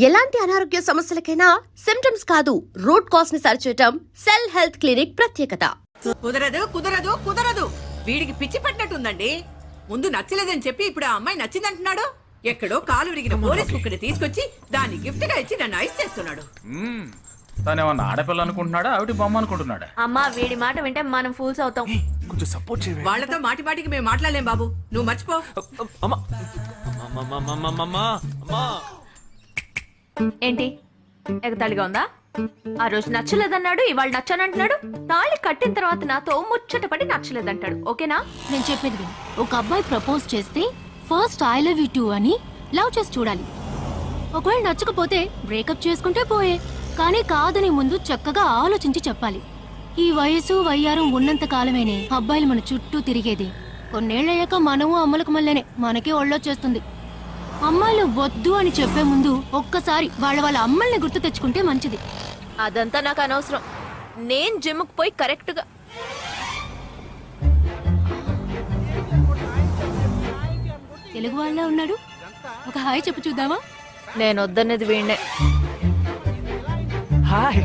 ఎలాంటి అనారోగ్య సమస్యలకైనా సిమ్టమ్స్ కాదు రూట్ కాజ్ ని సరిచేయటం సెల్ హెల్త్ క్లినిక్ ప్రత్యేకత. కుదరదు కుదరదు కుదరదు, వీడికి పిచ్చి పట్టినట్టుందండి. ముందు నచ్చలేదని చెప్పి ఇప్పుడు ఆ అమ్మాయి నచ్చిందంటున్నాడు. ఎక్కడో కాలు విరిగిన పోలీస్ కుక్కని తీసుకొచ్చి దాన్ని గిఫ్ట్ గా ఇచ్చి నన్ను ఐస్ చేస్తున్నాడు. తనేమన్నా ఆడపిల్ల అనుకుంటున్నాడా ఆవిడ బొమ్మ అనుకుంటున్నాడా? అమ్మా వీడి మాట వింటే మనం ఫూల్స్ అవుతాం. కొంచెం సపోర్ట్ చేయండి. వాళ్ళతో మాటి మాటికి మేము మాట్లాడలేం బాబు, నువ్వు మర్చిపో. ఏంటి ఎగతాళిగా ఉందా? ఆ రోజు నచ్చలేదన్నాడు, ఇవాళ నచ్చానంటున్నాడు. తాళి కట్టిన తర్వాత నాతో ముచ్చటపడి నచ్చలేదంటాడు. ఓకేనా? నేను చెప్పేది విను. ఒక అబ్బాయి ప్రపోజ్ చేస్తే first I love you two అని లవ్ చేసి చూడాలి. ఒకవేళ నచ్చకపోతే బ్రేకప్ చేసుకుంటే పోయే. కానీ కాదని ముందు చక్కగా ఆలోచించి చెప్పాలి. ఈ వయసు వయ్యారం ఉన్నంత కాలమేనే అబ్బాయిలు మన చుట్టూ తిరిగేది. కొన్నేళ్లయ్యాక మనము అమ్మలకు మళ్ళీనే మనకే ఒళ్ళొచ్చేస్తుంది. అమ్మాయిలు వద్దు అని చెప్పే ముందు ఒక్కసారి వాళ్ళ అమ్మల్ని గుర్తు తెచ్చుకుంటే మంచిది. అదంతా నాకు అనవసరం. నేను జిమ్కి పోయి కరెక్ట్ గా తెలుగు వాళ్ళ ఉన్నాడు. ఒక హాయ్ చెప్పు చూద్దామా? నేను వద్దనేది వీణ్ణే. హాయ్.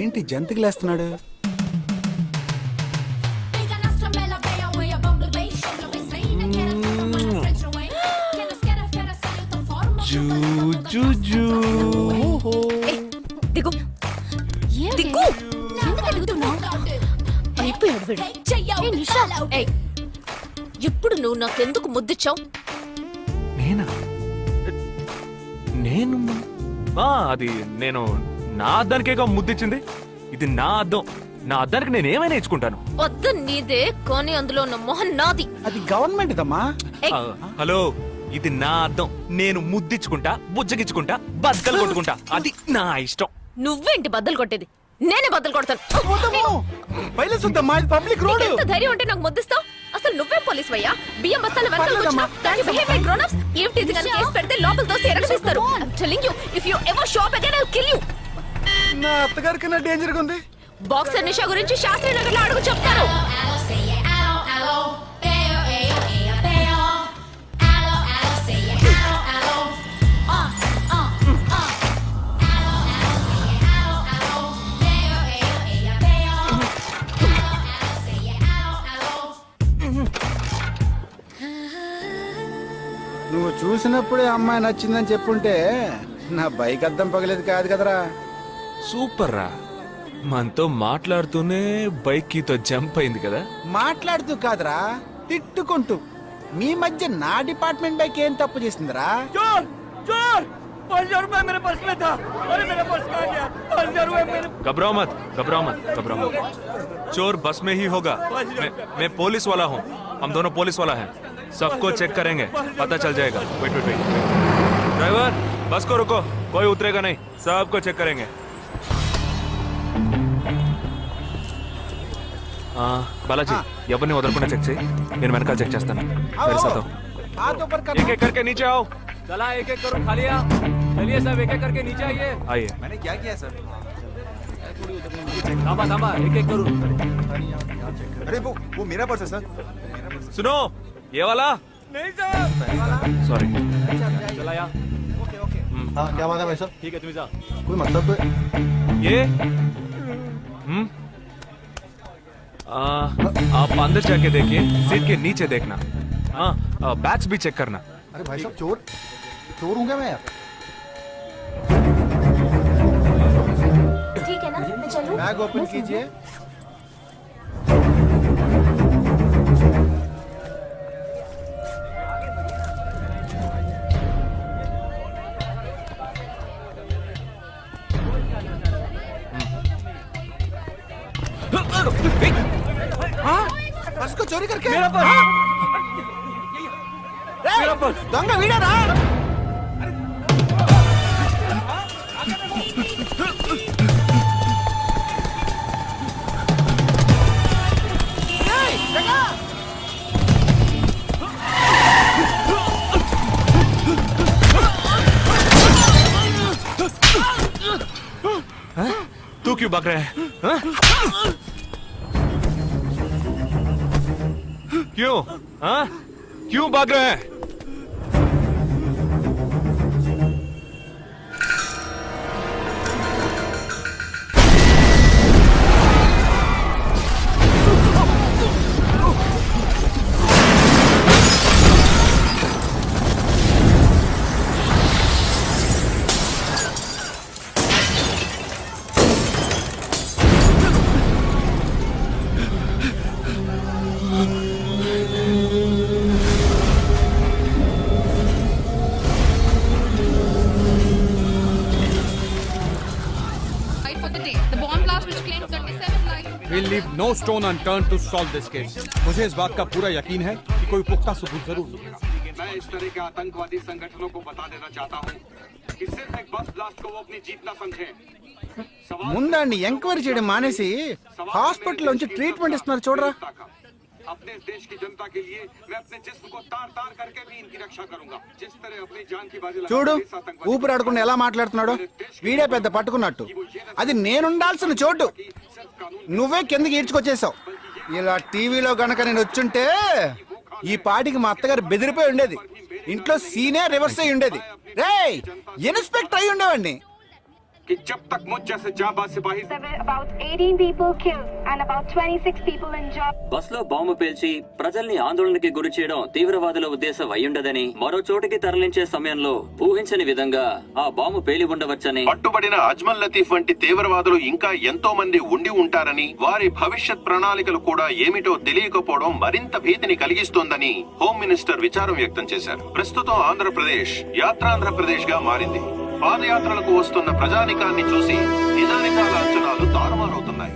ఏంటి జంతికి లేస్తున్నాడు? దిగు దిగు. అయిపోయాడు వీడు. ఏయ్, ఇప్పుడు నువ్వు నాకెందుకు ముద్దిచ్చావు? నేను అది నేను నా అద్దానికేగా ముద్దిచ్చింది. ఇది నా అద్దం. నా అద్దానికి నేను ఏమైనా ఇచ్చుకుంటాను. వద్దు నీదే, కానీ అందులో ఉన్న మొహం నాది. అది గవర్నమెంట్ దమ్మా. హలో, ఇది నా అద్దం. నేను ముద్దిచ్చుకుంటా, బుజ్జగిచ్చుకుంటా, బద్దలు కొట్టుకుంటా. అది నా ఇష్టం. నువ్వేంటి బద్దలు కొట్టేది? నేనే బద్దలు కొడతాను. Public road. ఎంత ధైర్యం ఉంటే నాకు ముద్దిస్తావు? అసలు నువ్వే పోలీస్ వయ్యా? బియ్యం బస్తాలు వెనకాల కూర్చున్నావు. Can you behave like grown-ups? ఏం టీజింగ్ అని కేసు పెడితే లోపల తోసి ఎరగదీస్తారు. I'm telling you, if you ever show up again, I'll kill you. నా అత్తగారికి నా డేంజర్ గా ఉంది. బాక్సర్ నిషా గురించి శాస్త్రి నగర్ లో అడుగు చెప్తారు. నువ్వు చూసినప్పుడే అమ్మాయి నచ్చిందని చెప్పుంటే నా బైక్ అద్దం పగలేదు కాదు కదరా. సూపర్ రా. మనతో మాట్లాడుతూనే బైక్ కీతో జంప్ అయింది కదా. మాట్లాడుతూ కాదురా, తిట్టుకుంటూ. మీ మధ్య నా డిపార్ట్మెంట్ బైక్ ఏం తప్పు చేసిందిరా? घबराओ मत, घबराओ मत, घबराओ मत. चोर बस में ही होगा. मैं पुलिस वाला हूँ. हम दोनों पुलिस वाला हैं. सबको चेक करेंगे, पता चल जाएगा. Wait wait wait. ड्राइवर, बस को रुको. कोई उतरेगा नहीं. सबको चेक करेंगे. बालाजी, ఎవరిని వదలకుండా చెక్ చేయి. నేను వెనకాల చెక్ చేస్తాను. मेरे साथ आओ. एक एक करके नीचे आओ. चला, एक एक करो. खाली आओ. चलिए सब, एक एक करके नीचे आइए. आइए. मैंने क्या किया सर? थामा थामा, एक एक करो. अरे वो मेरा पर्स है सर. सुनो, ये वाला नहीं सर. सॉरी. चला यार. Okay okay. हाँ, क्या बात है भाई साहब? ठीक है, तुम जा. कोई मतलब ये आप अंदर जाके देखिए. सीट के नीचे देखना. हाँ, बैग्स भी चेक करना. अरे भाई साहब, चोर हूँ क्या मैं यार? ठीक है ना, मैं चलूं? बैग ओपन कीजिए. पर्स को चोरी करके मेरा पर्स दंगा वीडा रा. हाँ? तू क्यों भाग रहा है हाँ? क्यों हाँ? क्यों भाग रहा है? For the day, the bomb blast which claimed 37 lives. We'll leave no stone unturned to solve this case. मुझे इस बात का पूरा यकीन है कि कोई पुख्ता सबूत जरूर मिलेगा। मैं इस तरह के आतंकवादी संगठनों को बता देना चाहता हूँ कि सिर्फ एक बस ब्लास्ट को वो अपनी जीत न समझें। ముందండి ఎంక్వైరీ చేయడం మానేసి హాస్పిటల్ నుంచి ట్రీట్మెంట్ ఇస్తున్నారు చూడరా. अपने इस देश की जनता के लिए मैं अपने जिस्म को तार तार करके भी इनकी रक्षा करूंगा जिस तरह अपनी जान की बाजी చూడు ఊపిరి ఆడకుండా ఎలా మాట్లాడుతున్నాడు. వీడే పెద్ద పట్టుకున్నట్టు. అది నేనుండాల్సిన చోటు నువ్వే కిందకి ఈడ్చుకొచ్చేసావు. ఇలా టీవీలో గనక నేను వచ్చుంటే ఈ పాటికి మా అత్తగారు బెదిరిపోయి ఉండేది. ఇంట్లో సీనే రివర్స్ అయి ఉండేది. రేయ్ ఇన్స్పెక్టర్ అయి ఉండేవాడిని. कि जब तक मुझ जैसे जाबाज सिपाही There were about 18 people killed and about 26 people injured. బస్సులో బాంబు పేల్చి ప్రజల్ని ఆందోళనకి గురి చేయడం తీవ్రవాదుల ఉద్దేశం అయ్యుండదని, మరో చోటికి తరలించే సమయంలో ఊహించని విధంగా ఆ బాంబు పేలి ఉండవచ్చని, పట్టుబడిన అజ్మల్ లతీఫ్ వంటి తీవ్రవాదులు ఇంకా ఎంతో మంది ఉండి ఉంటారని, వారి భవిష్యత్ ప్రణాళికలు కూడా ఏమిటో తెలియకపోవడం మరింత భీతిని కలిగిస్తోందని హోమ్ మినిస్టర్ విచారం వ్యక్తం చేశారు. ప్రస్తుతం ఆంధ్రప్రదేశ్ యాత్రాంధ్రప్రదేశ్ గా మారింది. పాదయాత్రలకు వస్తున్న ప్రజానికాన్ని చూసి నిజానికాల అంచనాలు తారుమారవుతున్నాయి.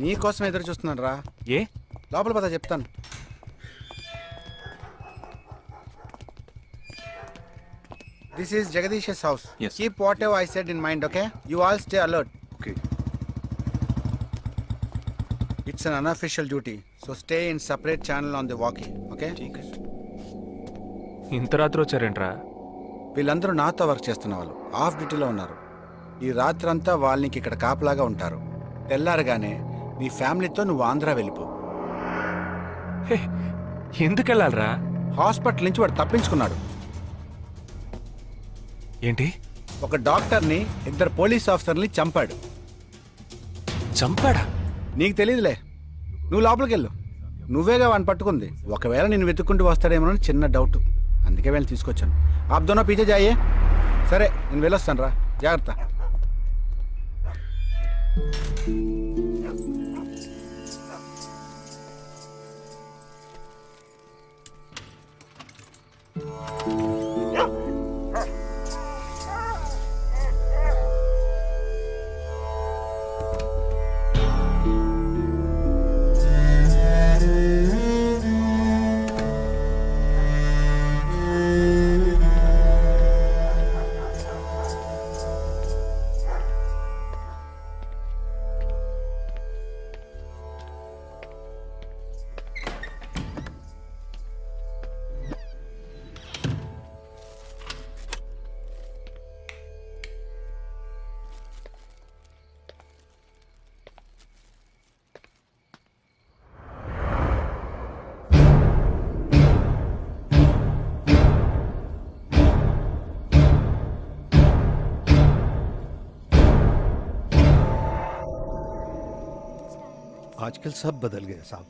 నీకోసం ఎదురు చూస్తున్నాను రా. ఏ లోపల పద చెప్తాను. This is Jagadish's house. Yes. Keep whatever I said in mind, okay? You all stay alert. Okay. It's an unofficial duty, so stay in separate channel on the walkie, okay? ఇంత రాత్రి వచ్చారేంట్రా? వీళ్ళందరూ నాతో వర్క్ చేస్తున్న వాళ్ళు. Of డ్యూటీలో ఉన్నారు. ఈ రాత్రంతా వాళ్ళకి ఇక్కడ కాపలాగా ఉంటారు. తెల్లారగానే నీ ఫ్యామిలీతో నువ్వు ఆంధ్ర వెళ్ళిపో. ఎందుకు వెళ్ళాలరా? హాస్పిటల్ నుంచి వాడు తప్పించుకున్నాడు. ఏంటి? ఒక డాక్టర్ని, 2 పోలీస్ ఆఫీసర్ని చంపాడు. చంపాడా? నీకు తెలియదులే. నువ్వు లోపలికి వెళ్ళు. నువ్వేగా వాడిని పట్టుకుంది. ఒకవేళ నేను వెతుక్కుంటూ వస్తాడేమోనని చిన్న డౌట్. అందుకే వెళ్ళి తీసుకొచ్చాను. ఆప్ దోనో పీछे जाइए. సరే నేను వెళ్ళొస్తాను రా. జాగ్రత్త. आजकल सब बदल गया साहब।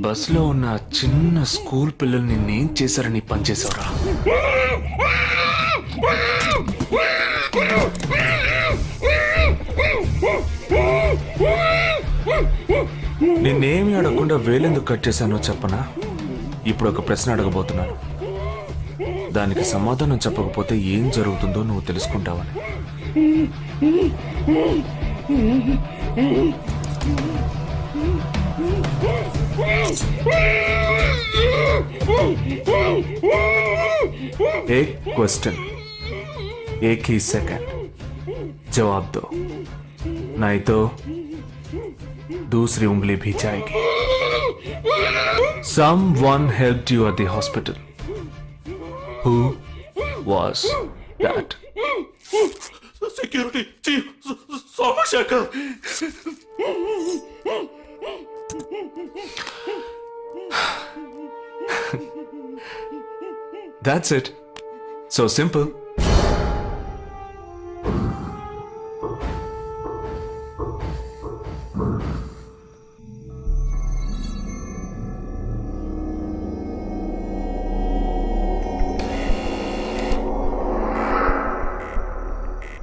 బస్లో ఉన్న చిన్న స్కూల్ పిల్లల్ని నేను చేశారని పనిచేసావురా. నిన్నేమి అడగకుండా వేలెందుకు కట్ చేశానో చెప్పనా? ఇప్పుడు ఒక ప్రశ్న అడగబోతున్నాను. దానికి సమాధానం చెప్పకపోతే ఏం జరుగుతుందో నువ్వు తెలుసుకుంటావని. एक क्वेश्चन एक ही सेकंड जवाब दो, नहीं तो दूसरी उंगली भी जाएगी. Someone helped you at the hospital. Who was that? Security chief Somashekar. That's it. So simple.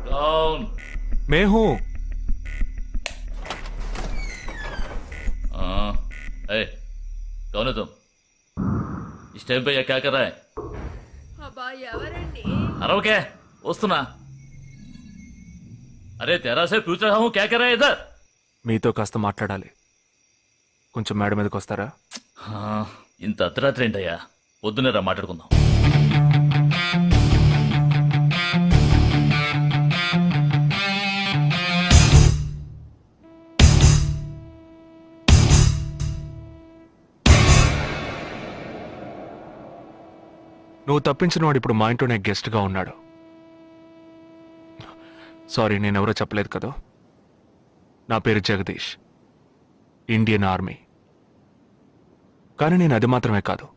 Down. मैं हूं. ए, कौन है तुम? इस टाइम पे ये क्या कर रहा है? అబ్బా ఎవరండి? अरे वस्तुना. अरे तेरा से पूछ रहा हूँ क्या कर रहा है इधर? మీతో కాస్త మాట్లాడాలి. కొంచెం మేడ మీదకి వస్తారా? ఇంత అర్ధరాత్రి ఏంటయ్యా? పొద్దునే రా మాట్లాడుకుందాం. నువ్వు తప్పించిన వాడు ఇప్పుడు మా ఇంట్లోనే గెస్ట్గా ఉన్నాడు. సారీ, నేనెవరో చెప్పలేదు కదా. నా పేరు జగదీష్, ఇండియన్ ఆర్మీ. కానీ నేను అది మాత్రమే కాదు,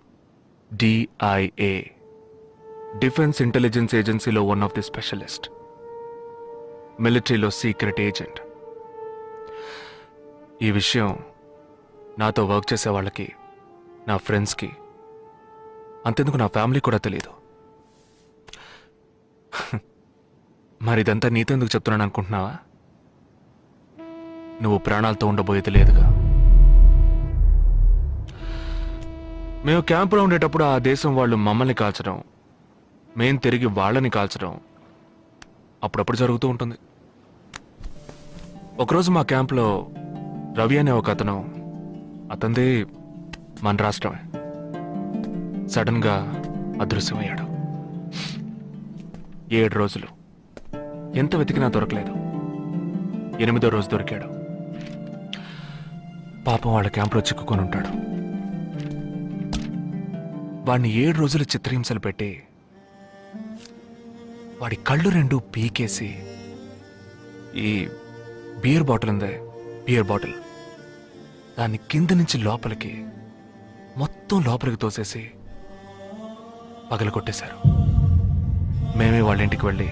DIA, డిఫెన్స్ ఇంటెలిజెన్స్ ఏజెన్సీలో వన్ ఆఫ్ ది స్పెషలిస్ట్, మిలిటరీలో సీక్రెట్ ఏజెంట్. ఈ విషయం నాతో వర్క్ చేసే వాళ్ళకి, నా ఫ్రెండ్స్కి, అంతెందుకు నా ఫ్యామిలీ కూడా తెలియదు. మరి ఇదంతా నీతెందుకు చెప్తున్నాను అనుకుంటున్నావా? నువ్వు ప్రాణాలతో ఉండబోయేది లేదుగా. మేము క్యాంపులో ఉండేటప్పుడు ఆ దేశం వాళ్ళు మమ్మల్ని కాల్చడం, మేం తిరిగి వాళ్ళని కాల్చడం అప్పుడప్పుడు జరుగుతూ ఉంటుంది. ఒకరోజు మా క్యాంప్లో రవి అనే ఒక అతను, అతనిది మన రాష్ట్రమే, సడన్ గా అదృశ్యమయ్యాడు. 7 రోజులు ఎంత వెతికినా దొరకలేదు. 8వ రోజు దొరికాడు. పాపం వాళ్ళ క్యాంపులో చిక్కుకొని ఉంటాడు. వాడిని 7 రోజులు చిత్రహింసలు పెట్టి వాడి కళ్ళు రెండు పీకేసి ఈ బియర్ బాటిల్ ఉందే, బియర్ బాటిల్, దాన్ని కింద నుంచి లోపలికి మొత్తం లోపలికి తోసేసి పగల కొట్టేశారు. మేమే వాళ్ళ ఇంటికి వెళ్ళి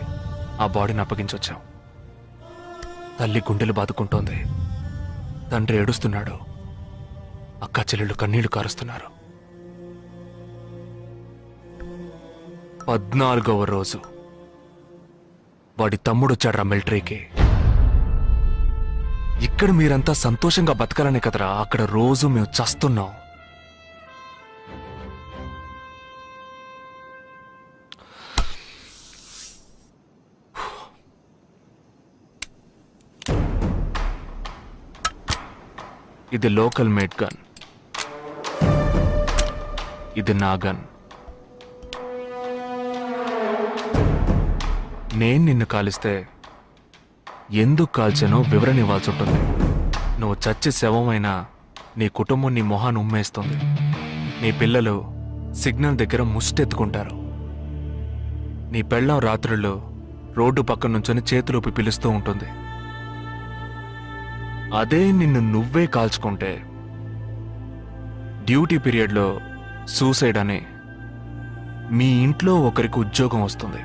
ఆ బాడీని అప్పగించొచ్చాం. తల్లి గుండెలు బాదుకుంటోంది, తండ్రి ఏడుస్తున్నాడు, అక్క చెల్లెళ్ళు కన్నీళ్లు కారుస్తున్నారు. 14వ రోజు వాడి తమ్ముడు వచ్చాడ్రా మిలిటరీకి. ఇక్కడ మీరంతా సంతోషంగా బతకాలనే కదరా అక్కడ రోజు మేము చస్తున్నాం. ఇది లోకల్ మేడ్ గన్, ఇది నా గన్. నేను నిన్ను కాలిస్తే ఎందుకు కాల్చానో వివరణ ఇవ్వాల్సి ఉంటుంది. నువ్వు చచ్చి శవమైనా నీ కుటుంబం నీ మొహాన్ని ఉమ్మేస్తుంది. నీ పిల్లలు సిగ్నల్ దగ్గర ముష్టెత్తుకుంటారు. నీ పెళ్ళం రాత్రుళ్ళు రోడ్డు పక్కన నుంచొని చేతులూపి పిలుస్తూ ఉంటుంది. అదే నిన్ను నువ్వే కాల్చుకుంటే డ్యూటీ పీరియడ్లో సూసైడ్ అని మీ ఇంట్లో ఒకరికి ఉద్యోగం వస్తుంది,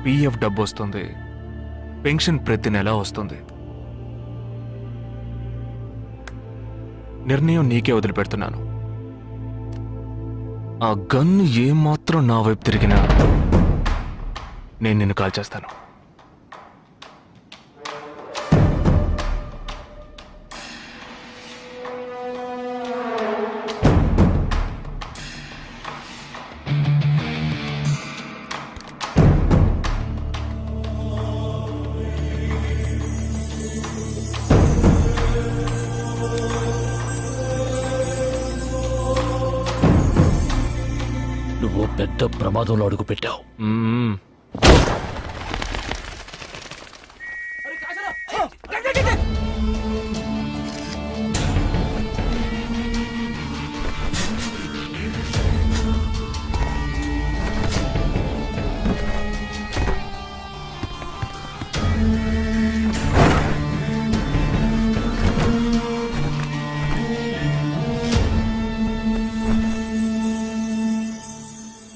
పిఎఫ్ డబ్బు వస్తుంది, పెన్షన్ ప్రతి నెల వస్తుంది. నిర్ణయం నీకే వదిలిపెడుతున్నాను. ఆ గన్ను ఏమాత్రం నా వైపు తిరిగినా నేను నిన్ను కాల్చేస్తాను. నువ్వు పెద్ద ప్రమాదంలో అడుగు పెట్టావు. మ్మ్.